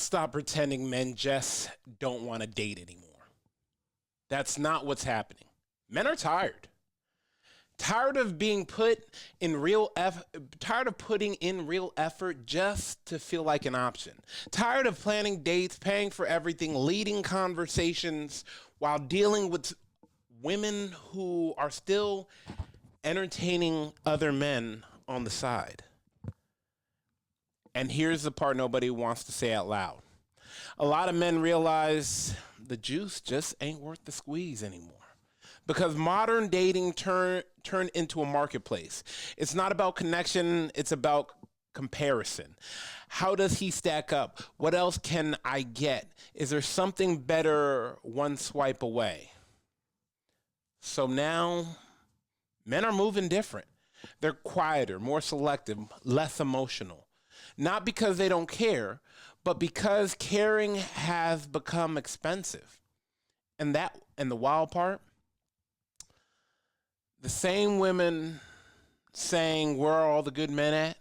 stop pretending men just don't want to date anymore. That's not what's happening. Men are tired. Tired of being tired of putting in real effort just to feel like an option. Tired of planning dates, paying for everything, leading conversations while dealing with women who are still entertaining other men on the side. And here's the part nobody wants to say out loud. A lot of men realize the juice just ain't worth the squeeze anymore. Because modern dating turned into a marketplace. It's not about connection, it's about comparison. How does he stack up? What else can I get? Is there something better one swipe away? So now, men are moving different. They're quieter, more selective, less emotional. Not because they don't care, but because caring has become expensive. And the wild part, the same women saying where are all the good men at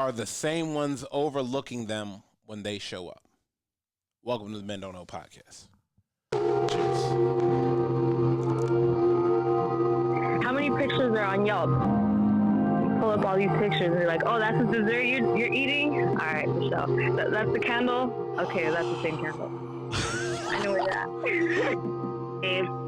are the same ones overlooking them when they show up. Welcome to the Men Don't Know podcast. Cheers. How many pictures are on Yelp? You pull up all these pictures and you're like, oh, that's the dessert you're eating? All right, Michelle. That's the candle? Okay, that's the same candle. I know where you're at.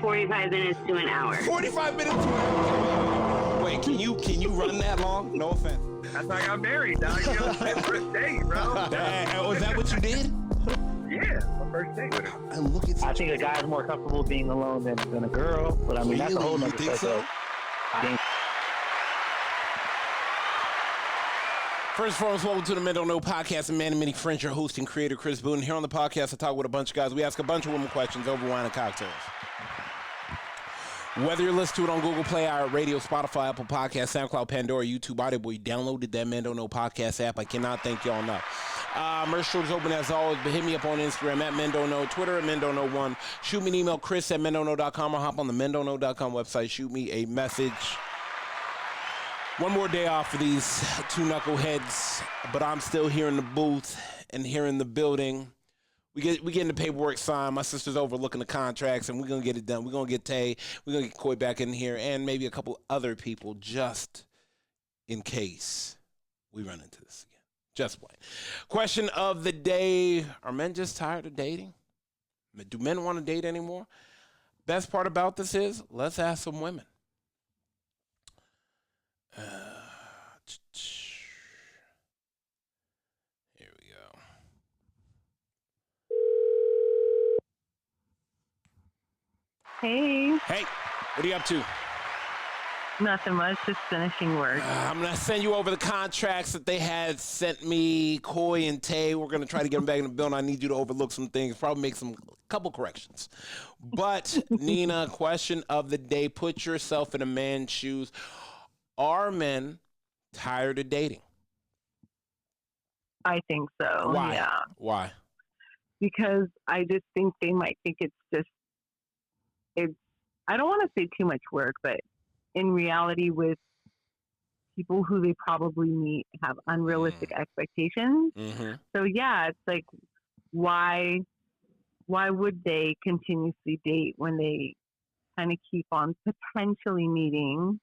45 minutes to an hour. 45 minutes to an hour. Wait, can you run that long? No offense. That's how I got married, dog. You know, first date, bro. Was that what you did? Yeah, my first date with her. And look at I think a guy's more comfortable being alone than a girl, but I mean, that's a whole nother think so? First and foremost, welcome to the Men Don't Know podcast. And man and many friends, your host and creator, Chris Boone. Here on the podcast, I talk with a bunch of guys. We ask a bunch of women questions over wine and cocktails. Whether you're listening to it on Google Play, iHeartRadio, Spotify, Apple Podcasts, SoundCloud, Pandora, YouTube, Audible, you downloaded that Men Don't Know podcast app. I cannot thank y'all enough. Merch store is open as always, but hit me up on Instagram at Men Don't Know, Twitter at Men Don't Know 1. Shoot me an email, Chris at MenDon'tKnow.com, or hop on the MenDon'tKnow.com website. Shoot me a message. One more day off for these two knuckleheads, but I'm still here in the booth and here in the building. We getting the paperwork signed. My sister's overlooking the contracts, and we're gonna get it done. We're gonna get Tay. We're gonna get Coy back in here, and maybe a couple other people, just in case we run into this again. Just plain. Question of the day: are men just tired of dating? Do men want to date anymore? Best part about this is, let's ask some women. Here we go. Hey. Hey, what are you up to? Nothing much, just finishing work. I'm going to send you over the contracts that they had sent me, Coy and Tay. We're going to try to get them back in the building. I need you to overlook some things, probably make some couple corrections. But, Nina, question of the day, put yourself in a man's shoes. Are men tired of dating? I think so. Why? Yeah. Why? Because I just think they might think it's I don't want to say too much work, but in reality with people who they probably meet have unrealistic expectations. Mm-hmm. So yeah, it's like, why would they continuously date when they kind of keep on potentially meeting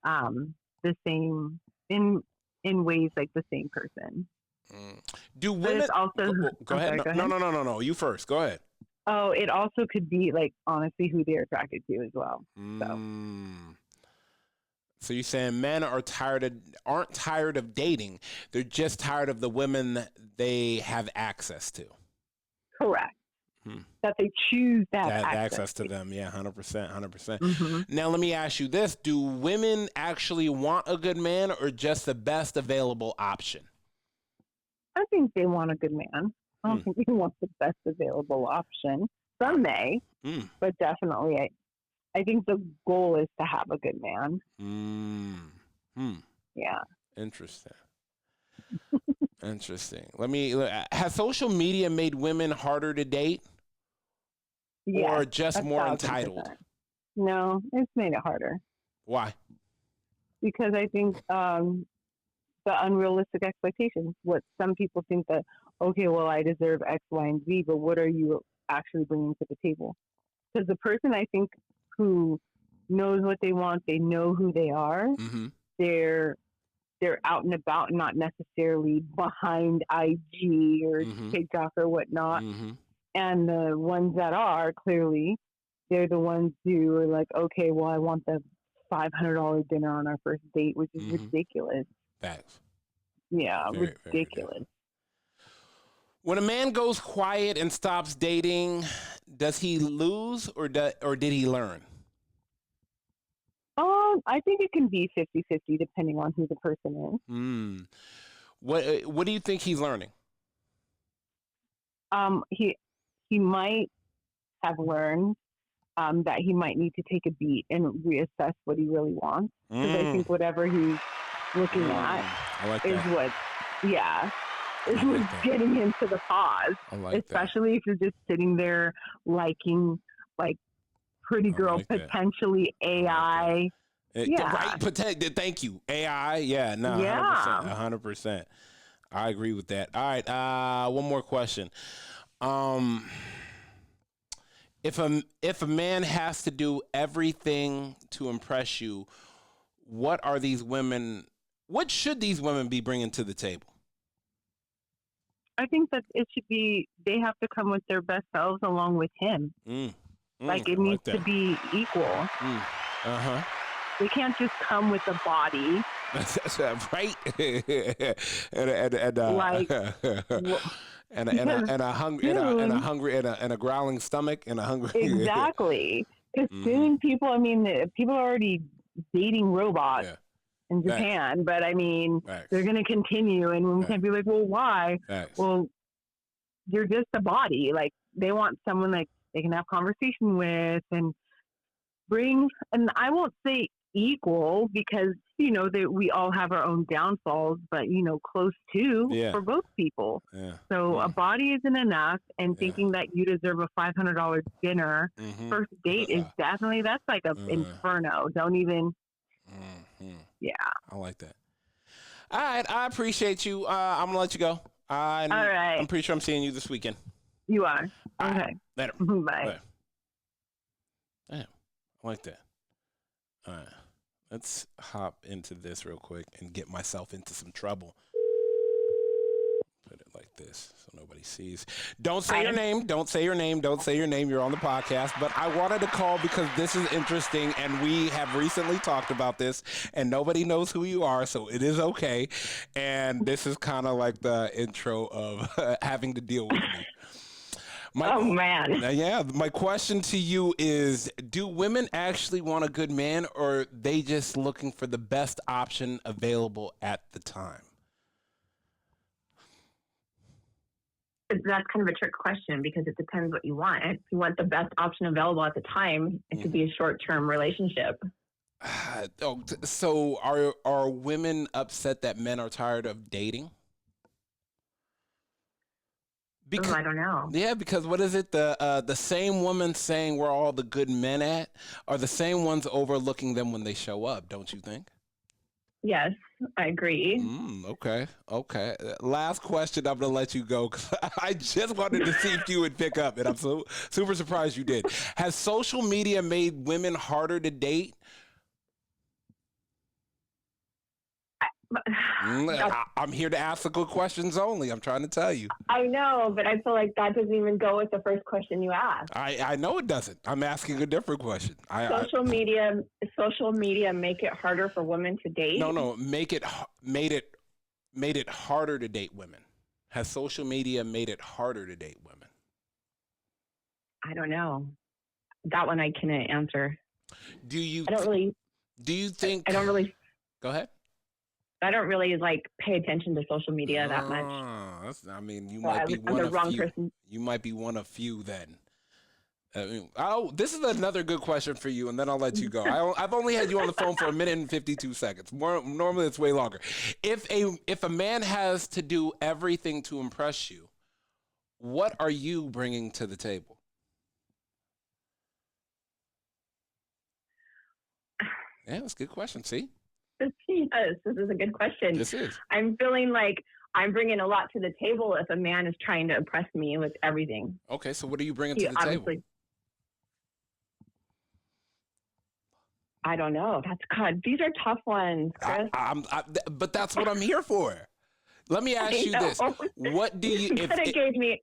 the same in ways like the same person? Do women also go ahead? Sorry, No. You first. Go ahead. Oh, it also could be like honestly who they're attracted to as well. So you're saying men aren't tired of dating. They're just tired of the women that they have access to. Correct. That they choose to have access to them. Yeah, 100%. Mm-hmm. Now, let me ask you this. Do women actually want a good man or just the best available option? I think they want a good man. I don't think they want the best available option. Some may, but definitely I think the goal is to have a good man. Yeah. Interesting. Has social media made women harder to date? Yeah, or just more 1,000%. entitled? No, it's made it harder. Why? Because I think the unrealistic expectations. What some people think that, okay, well, I deserve X, Y, and Z, but what are you actually bringing to the table? Because the person, I think, who knows what they want, they know who they are, Mm-hmm. they're out and about, not necessarily behind IG or Mhm. TikTok or whatnot. Mm-hmm. And the ones that are, clearly, they're the ones who are like, okay, well, I want the $500 dinner on our first date, which is Mhm. ridiculous. Facts. Yeah, Very, very ridiculous. When a man goes quiet and stops dating, does he lose or did he learn? I think it can be 50-50 depending on who the person is. Mm. What do you think he's learning? He might have learned that he might need to take a beat and reassess what he really wants. Because I think whatever he's looking at I like is that. is what's getting him to the pause. I like Especially if you're just sitting there liking like pretty girl, like that. potentially AI. Right, thank you. AI, yeah, no, Yeah. 100%. I agree with that. All right, one more question. If a man has to do everything to impress you, what should these women be bringing to the table? I think that it should be, they have to come with their best selves along with him. Like it needs to be equal. They can't just come with a body. That's right. and a growling stomach and a hungry. Exactly. Because soon people are already dating robots in Japan, but I mean, they're going to continue, and women can be like, well, why? Well, you're just a body. Like they want someone like they can have conversation with and bring, and I won't say equal because we all have our own downfalls, but close to for both people. So a body isn't enough, and thinking that you deserve a $500 dinner first date is definitely, that's like a inferno. Don't even. I like that. All right, I appreciate you. I'm gonna let you go. All right, I'm pretty sure I'm seeing you this weekend. You are. All okay. Right. Later. Bye. Damn, I like that. All right, let's hop into this real quick and get myself into some trouble. Put it like this so nobody sees. Don't say your name. Don't say your name. Don't say your name. You're on the podcast. But I wanted to call because this is interesting, and we have recently talked about this, and nobody knows who you are, so it is okay. And this is kind of like the intro of having to deal with me. Man. Yeah, my question to you is, do women actually want a good man, or are they just looking for the best option available at the time? That's kind of a trick question because it depends what you want. If you want the best option available at the time, it could be a short-term relationship. So are women upset that men are tired of dating? I don't know. Yeah, because what is it? The same woman saying where all the good men at are the same ones overlooking them when they show up, don't you think? Yes, I agree. Okay. Last question, I'm going to let you go because I just wanted to see if you would pick up, and I'm so super surprised you did. Has social media made women harder to date? I'm here to ask the good questions only. I'm trying to tell you. I know, but I feel like that doesn't even go with the first question you asked. I know it doesn't. I'm asking a different question. Social media make it harder for women to date? No, made it harder to date women. Has social media made it harder to date women? I don't know. That one I can't answer. Do you think? I don't really. Go ahead. I don't really pay attention to social media that much. You might be one of few. Person. You might be one of few then. This is another good question for you, and then I'll let you go. I've only had you on the phone for 1 minute and 52 seconds. Normally it's way longer. If a man has to do everything to impress you, what are you bringing to the table? Yeah, that's a good question. See? It's Yes, this is a good question. This is. I'm feeling like I'm bringing a lot to the table if a man is trying to impress me with everything. Okay, so what are you bringing He to the table? obviously, I don't know. God, these are tough ones, Chris. But that's what I'm here for. Let me ask you this: what do you? You could have gave me.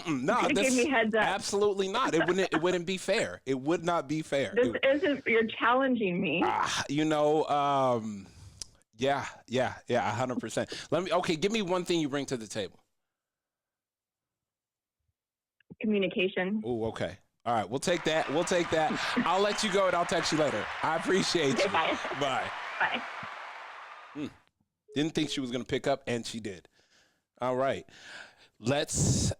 No, Give me heads up. Absolutely not. It wouldn't be fair. It would not be fair. This isn't. You're challenging me. Yeah, 100%. Okay, give me one thing you bring to the table. Communication. Oh, okay. All right, we'll take that. I'll let you go and I'll text you later. I appreciate you. Bye. Bye. Bye. Didn't think she was going to pick up, and she did. All right. Let's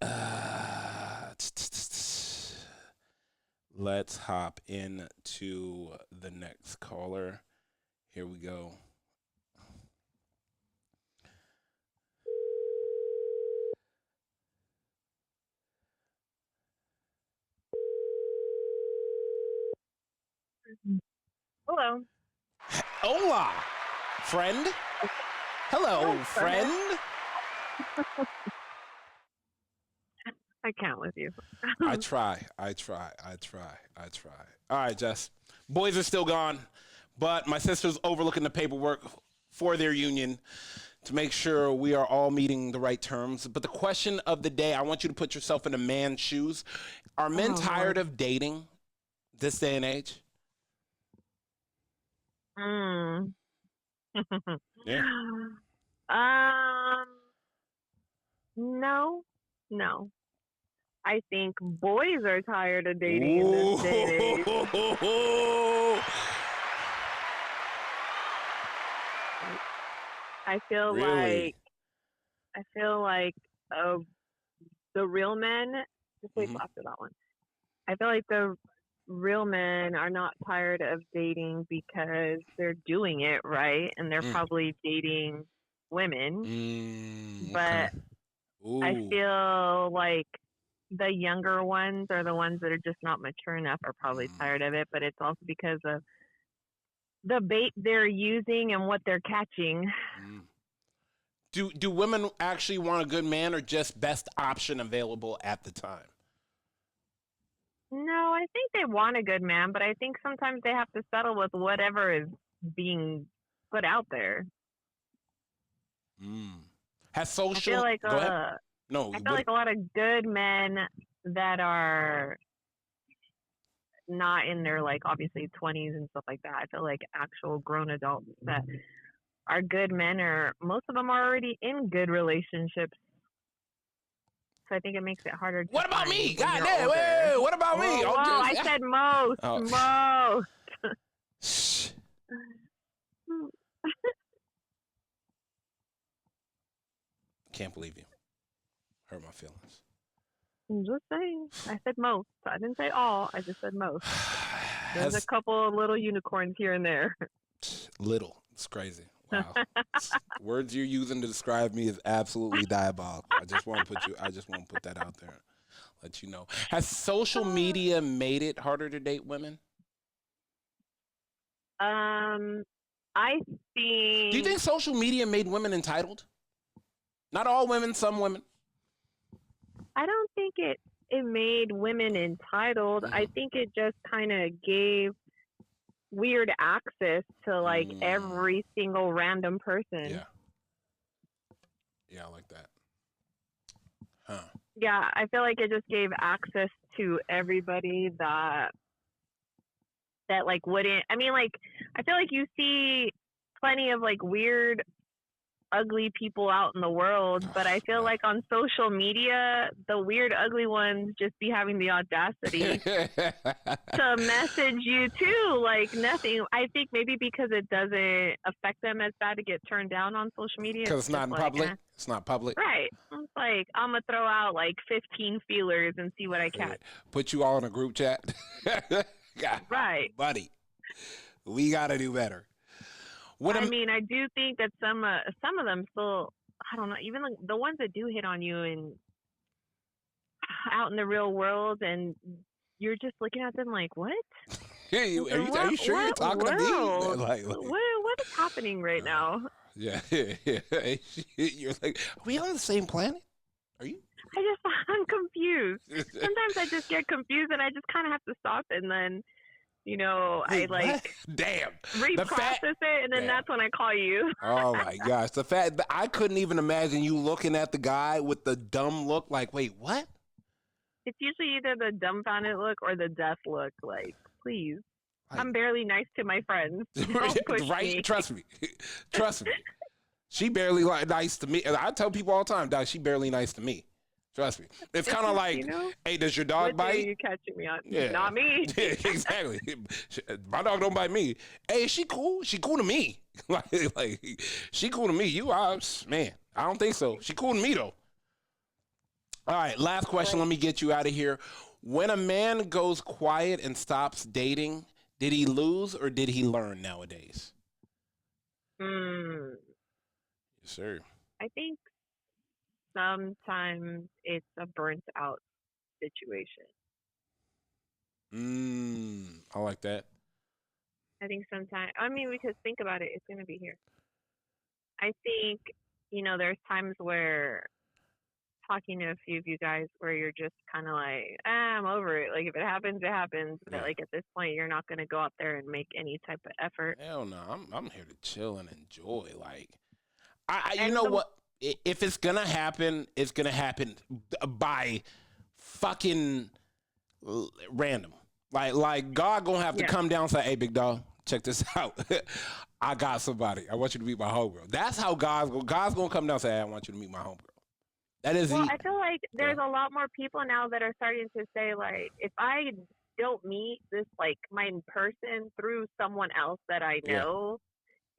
hop into the next caller. Here we go. Hello. Hola, friend. Hello, friend. I can't with you. I try. All right, Jess. Boys are still gone, but my sister's overlooking the paperwork for their union to make sure we are all meeting the right terms. But the question of the day, I want you to put yourself in a man's shoes. Are men tired of dating this day and age? Yeah. No. I think boys are tired of dating in this day and age. I feel Really? like the real men. Just wait after that one. I feel like the real men are not tired of dating because they're doing it right, and they're probably dating women. But I feel like the younger ones are the ones that are just not mature enough are probably tired of it, but it's also because of the bait they're using and what they're catching. Do women actually want a good man or just best option available at the time? No, I think they want a good man, but I think sometimes they have to settle with whatever is being put out there. Has social... I feel like Go ahead. No, I feel like a lot of good men that are not in their, like, obviously 20s and stuff like that. I feel like actual grown adults that are good men, most of them are already in good relationships. So I think it makes it harder to What about find me? when God you're damn, older. wait, what about me? Whoa, I said most. Shh. Can't believe you. Hurt my feelings. I'm just saying. I said most. I didn't say all. I just said most. There's a couple of little unicorns here and there. Little. It's crazy. Wow. Words you're using to describe me is absolutely diabolical. I just want to put that out there. Let you know. Has social media made it harder to date women? I think... Do you think social media made women entitled? Not all women, some women. I don't think it made women entitled. I think it just kind of gave weird access to, like, every single random person. Yeah, I like that. Huh. Yeah, I feel like it just gave access to everybody that like wouldn't... I mean, like, I feel like you see plenty of, like, weird, ugly people out in the world, but I feel like on social media, the weird, ugly ones just be having the audacity to message you too. Like, nothing. I think maybe because it doesn't affect them as bad to get turned down on social media. Because it's not in public. It's not public. Right. It's like, I'm going to throw out like 15 feelers and see what I catch. Put you all in a group chat. God, right. Buddy, we got to do better. I mean, I do think that some of them still, I don't know, even the ones that do hit on you and out in the real world, and you're just looking at them like, what? Hey, are you sure you're talking to me? What is happening right now? Yeah. You're like, are we on the same planet? Are you? I'm confused. Sometimes I just get confused and I just kind of have to stop and then, I Wait, like what? Damn. reprocess it and then Damn. that's when I call you. Oh my gosh. The fact that I couldn't even imagine you looking at the guy with the dumb look like, wait, what? It's usually either the dumbfounded look or the death look. Like, please. Like- I'm barely nice to my friends. Don't push right? me. Trust me. Trust me. She barely nice to me. I tell people all the time, dog, she barely nice to me. Trust me. It's kind of like, hey, does your dog What day are bite? you catching me on? Yeah. Not me. Yeah, exactly. My dog don't bite me. Hey, she cool. She cool to me. like she cool to me. Man, I don't think so. She cool to me though. All right, last question. Let me get you out of here. When a man goes quiet and stops dating, did he lose or did he learn nowadays? Yes, sir. I think sometimes it's a burnt out situation. I like that. I think sometimes, because think about it, it's going to be here. I think, there's times where talking to a few of you guys where you're just kind of like, I'm over it. Like, if it happens, it happens. But, like, at this point, you're not going to go out there and make any type of effort. Hell no. I'm here to chill and enjoy. Like, you know what? If it's going to happen, it's going to happen by fucking random. Like God going to have to come down and say, hey, big dog, check this out. I got somebody. I want you to meet my homegirl. That's how God's going to come down and say, hey, I want you to meet my homegirl. That is. Well, I feel like there's a lot more people now that are starting to say, like, if I don't meet this, like, my person through someone else that I know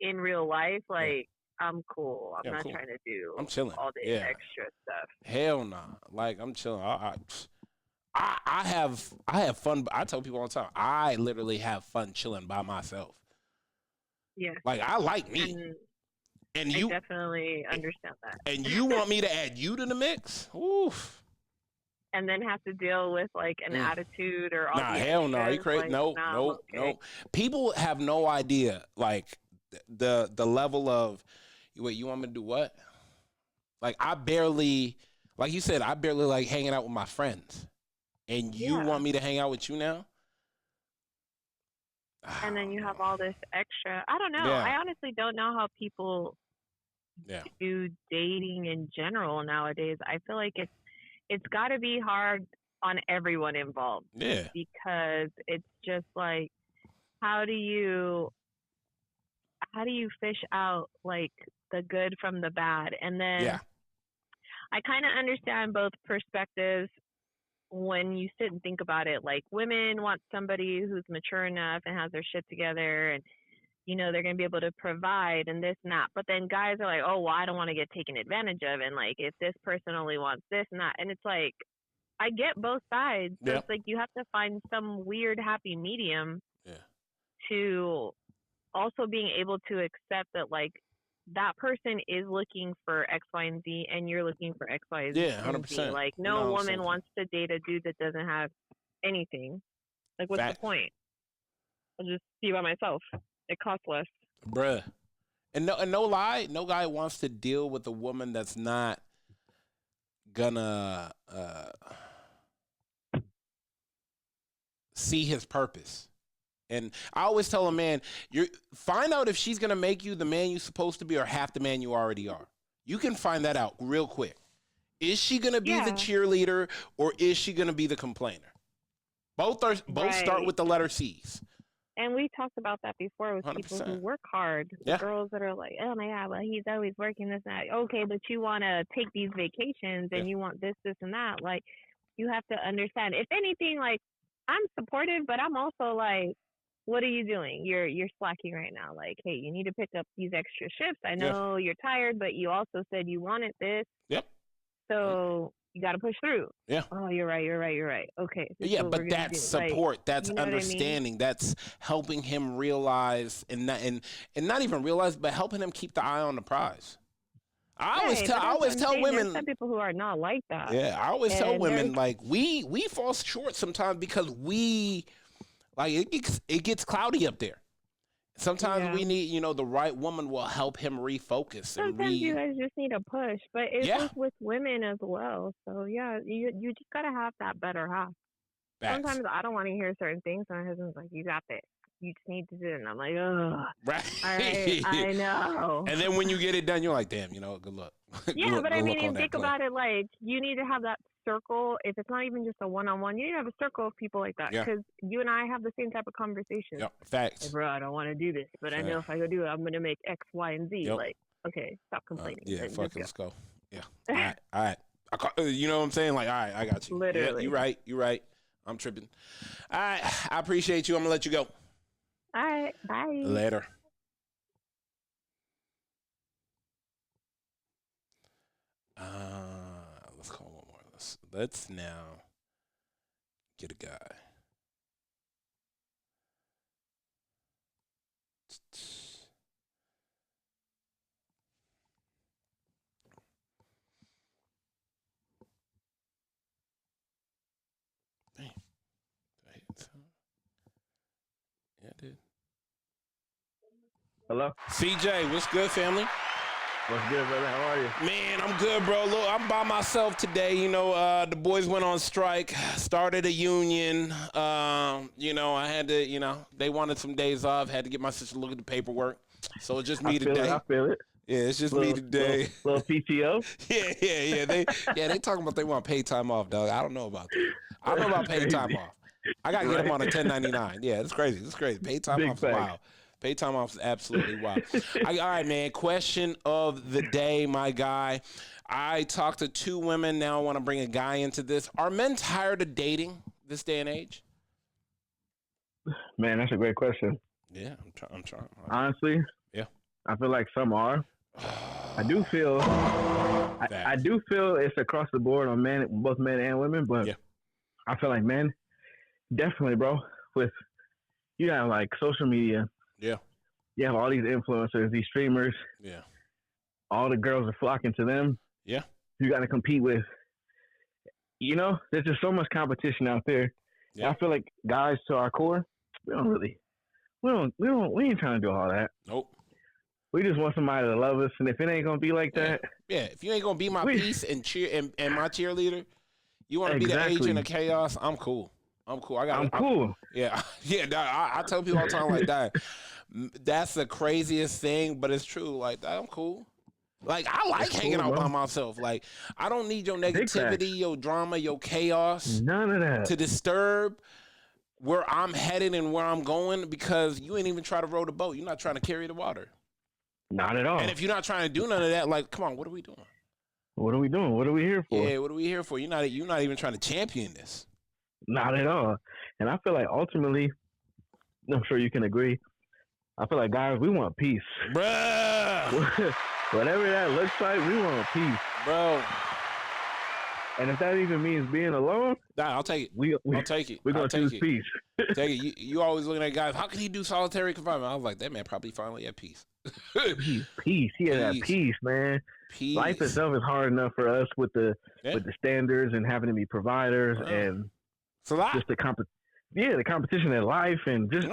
in real life, like, I'm cool. I'm not trying to do I'm chilling. all the extra stuff. Hell no. Like, I'm chilling. I have fun. I tell people all the time, I literally have fun chilling by myself. Yeah. Like, I like me. And you I definitely understand that. And you want me to add you to the mix? Oof. And then have to deal with, like, an attitude or all Nah, hell no. Are you crazy? Like, No. People have no idea, like, the level of, wait, you want me to do what? Like, I barely, like you said, I barely like hanging out with my friends. And you want me to hang out with you now? And then you have all this extra. I don't know. Yeah. I honestly don't know how people do dating in general nowadays. I feel like it's got to be hard on everyone involved. Yeah. Because it's just like, how do you fish out, like, the good from the bad? And then I kind of understand both perspectives when you sit and think about it. Like, women want somebody who's mature enough and has their shit together and, they're going to be able to provide and this and that. But then guys are like, oh, well, I don't want to get taken advantage of. And, like, if this person only wants this and that. And it's like, I get both sides. So it's like you have to find some weird happy medium to also being able to accept that, like, that person is looking for X, Y, and Z, and you're looking for X, Y, and Z. Yeah, 100%. Like, no woman wants to date a dude that doesn't have anything. Like, what's the point? I'll just be by myself. It costs less. Bruh. And no lie, no guy wants to deal with a woman that's not gonna see his purpose. And I always tell a man, find out if she's going to make you the man you're supposed to be or half the man you already are. You can find that out real quick. Is she going to be the cheerleader or is she going to be the complainer? Both start with the letter C's. And we talked about that before with 100%. People who work hard. Girls that are like, oh my God, well, he's always working this and that. Okay, but you want to take these vacations and you want this, and that. Like, you have to understand. If anything, like, I'm supportive, but I'm also like, what are you doing? You're slacking right now. Like, hey, you need to pick up these extra shifts. I know you're tired, but you also said you wanted this. Yep. So you got to push through. Yeah. Oh, you're right. Okay. Yeah, but that's support. Like, that's understanding. That's helping him realize and not even realize, but helping him keep the eye on the prize. I always tell women. There's some people who are not like that. Yeah, I always tell women, like, we fall short sometimes because we. Like, it gets cloudy up there. Sometimes we need, the right woman will help him refocus. Sometimes you guys just need a push, but it's just with women as well. So yeah, you just gotta have that better half. Facts. Sometimes I don't want to hear certain things. My husband's like, "You got this. You just need to do it." And I'm like, "Ugh, right. All right, I know." And then when you get it done, you're like, "Damn, good luck." Yeah, but I mean, and think about it, like you need to have that circle. If it's not even just a one-on-one, you need to have a circle of people like that, because you and I have the same type of conversation. Yep. Facts. Hey, bro, I don't want to do this, but I know if I go do it, I'm gonna make X, Y, and Z. Like, okay, stop complaining. Fuck it, let's go. Yeah. All right. You know what I'm saying? Like, all right, I got you. Literally. Yeah, you're right. I'm tripping. All right, I appreciate you. I'm gonna let you go. All right, bye. Later. Let's call one more. Let's now get a guy. Dang. Yeah, I did. Hello? CJ, what's good, family? What's good, brother? How are you? Man, I'm good, bro. Look, I'm by myself today. The boys went on strike, started a union. I had to, they wanted some days off. Had to get my sister to look at the paperwork. So it's just me today. I feel it. Yeah, it's just me today. Little PTO? Yeah. They talking about they want paid time off, dog. I don't know about that. I don't know about paid time off. I got to get them on a 1099. Yeah, it's crazy. Paid time off is wild. Paid time off is absolutely wild. All right, man. Question of the day, my guy. I talked to two women. Now I want to bring a guy into this. Are men tired of dating this day and age? Man, that's a great question. Yeah, I'm trying. Honestly, yeah, I feel like some are. I do feel it's across the board on both men and women, but I feel like men, definitely, bro. With you have like social media. Yeah. You have all these influencers, these streamers. Yeah. All the girls are flocking to them. Yeah. You got to compete with, there's just so much competition out there. Yeah. I feel like guys to our core, we ain't trying to do all that. Nope. We just want somebody to love us. And if it ain't going to be like that. Yeah. If you ain't going to be my peace and my cheerleader, you want to be the agent of chaos, I'm cool. I'm cool. Yeah. I tell people all the time like that. That's the craziest thing, but it's true. Like, I'm cool. Like, I like hanging out by myself. Like, I don't need your negativity, your drama, your chaos. None of that. To disturb where I'm headed and where I'm going, because you ain't even try to row the boat. You're not trying to carry the water. Not at all. And if you're not trying to do none of that, like, come on, what are we doing? What are we doing? What are we here for? Yeah, what are we here for? You're not even trying to champion this. Not at all. And I feel like ultimately, I'm sure you can agree, I feel like, guys, we want peace. Bruh! Whatever that looks like, we want peace. Bro. And if that even means being alone, I'll take it. I'll take it. We're going to choose peace. Take it. You always looking at guys, how can he do solitary confinement? I was like, that man probably finally at peace. Peace. He had that peace, man. Peace. Life itself is hard enough for us with the standards and having to be providers and it's a lot. Just the competition in life and just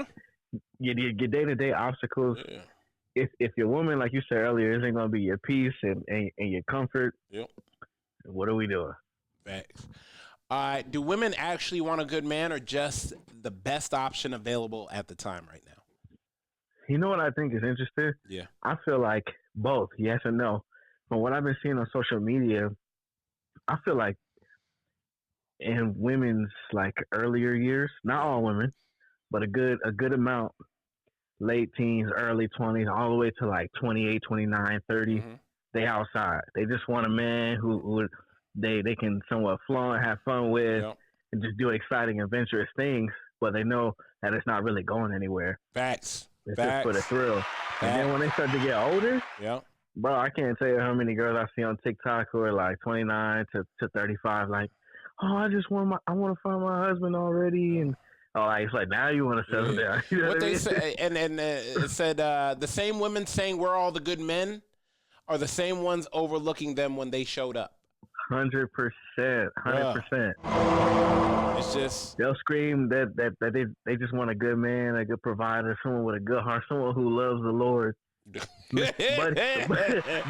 your day-to-day obstacles. Yeah. If your woman, like you said earlier, isn't going to be your peace and your comfort, what are we doing? Facts. Do women actually want a good man, or just the best option available at the time right now? You know what I think is interesting? Yeah. I feel like both, yes and no. From what I've been seeing on social media, I feel like in women's like earlier years, not all women, but a good amount, late teens, early 20s, all the way to like 28, 29, 30, they outside. They just want a man who they can somewhat flaunt, have fun with, and just do exciting, adventurous things, but they know that it's not really going anywhere. Facts. It's just for the thrill. And then when they start to get older, bro, I can't tell you how many girls I see on TikTok who are like 29 to 35, like, oh, I want to find my husband already, and it's like now you want to settle down. You know what they mean? say, and it said the same women saying we're all the good men are the same ones overlooking them when they showed up. 100%. It's just they'll scream that they just want a good man, a good provider, someone with a good heart, someone who loves the Lord.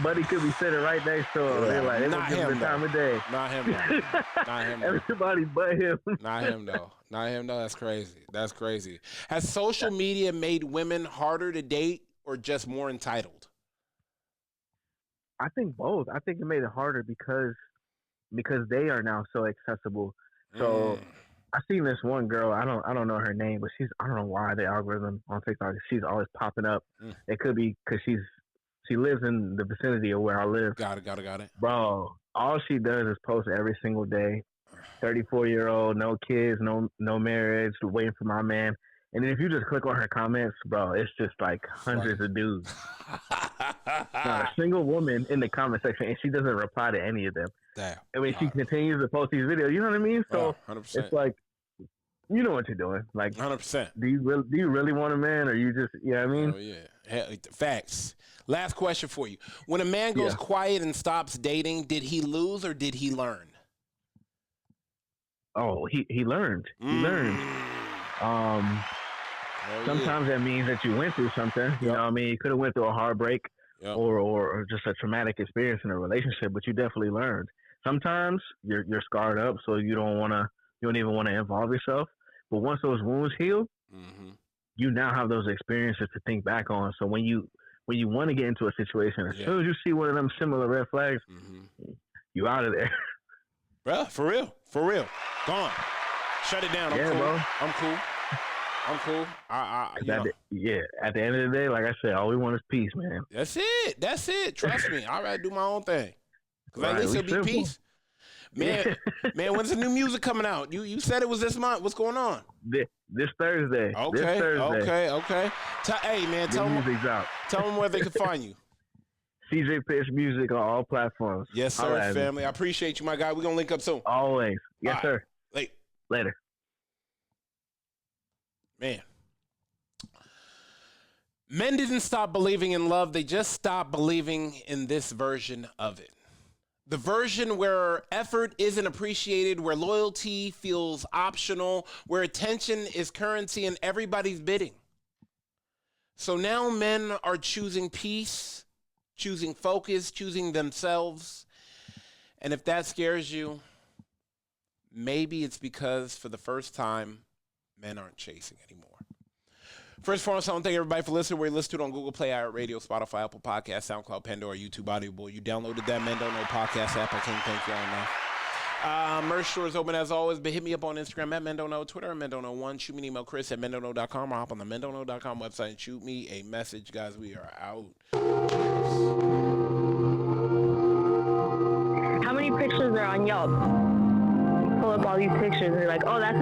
Buddy could be sitting right next to him. They're like, they won't give him the time of day. Not him though. Not him though. Everybody but him. Not him though. Not him though. That's crazy. Has social media made women harder to date or just more entitled? I think both. I think it made it harder because they are now so accessible. So I seen this one girl. I don't know her name, but I don't know why the algorithm on TikTok, she's always popping up. It could be because she lives in the vicinity of where I live. Got it. Bro, all she does is post every single day. 34-year-old, no kids, no marriage, waiting for my man. And then if you just click on her comments, bro, it's just like hundreds of dudes. Not a single woman in the comment section, and she doesn't reply to any of them. Damn. I mean, she continues to post these videos. You know what I mean? So 100%. it's like, you know what you're doing. Like, 100%. Do you really want a man, or you just, you know what I mean? Oh yeah, facts. Last question for you: when a man goes quiet and stops dating, did he lose or did he learn? Oh, he learned. He learned. Sometimes that means that you went through something. You know what I mean? You could have went through a heartbreak or just a traumatic experience in a relationship, but you definitely learned. Sometimes you're scarred up, so you don't even want to involve yourself. But once those wounds heal, you now have those experiences to think back on. So when you want to get into a situation, as soon as you see one of them similar red flags, you out of there. Bro, for real. Gone. Shut it down. I'm cool. At the end of the day, like I said, all we want is peace, man. That's it. Trust me. I'd rather do my own thing. Because at least it'll be peace. Man, when's the new music coming out? You said it was this month. What's going on? This Thursday. Okay. This Thursday. Okay. Hey, man, tell them where they can find you. CJ Pitts Music on all platforms. Yes, sir, family. I appreciate you, my guy. We're going to link up soon. Always. Yes, sir. Later. Man. Men didn't stop believing in love. They just stopped believing in this version of it. The version where effort isn't appreciated, where loyalty feels optional, where attention is currency and everybody's bidding. So now men are choosing peace, choosing focus, choosing themselves. And if that scares you, maybe it's because for the first time, men aren't chasing anymore. First and foremost, I want to thank everybody for listening. We're listed on Google Play, iHeartRadio, Spotify, Apple Podcasts, SoundCloud, Pandora, YouTube, Audible. You downloaded that Men Don't Know podcast app. I can't thank y'all enough. Merch store is open as always, but hit me up on Instagram at Men Don't Know, Twitter at Men Don't Know 1. Shoot me an email, Chris at mendontknow.com, or hop on the mendontknow.com website and shoot me a message. Guys, we are out. How many pictures are on Yelp? You pull up all these pictures and you're like, oh, that's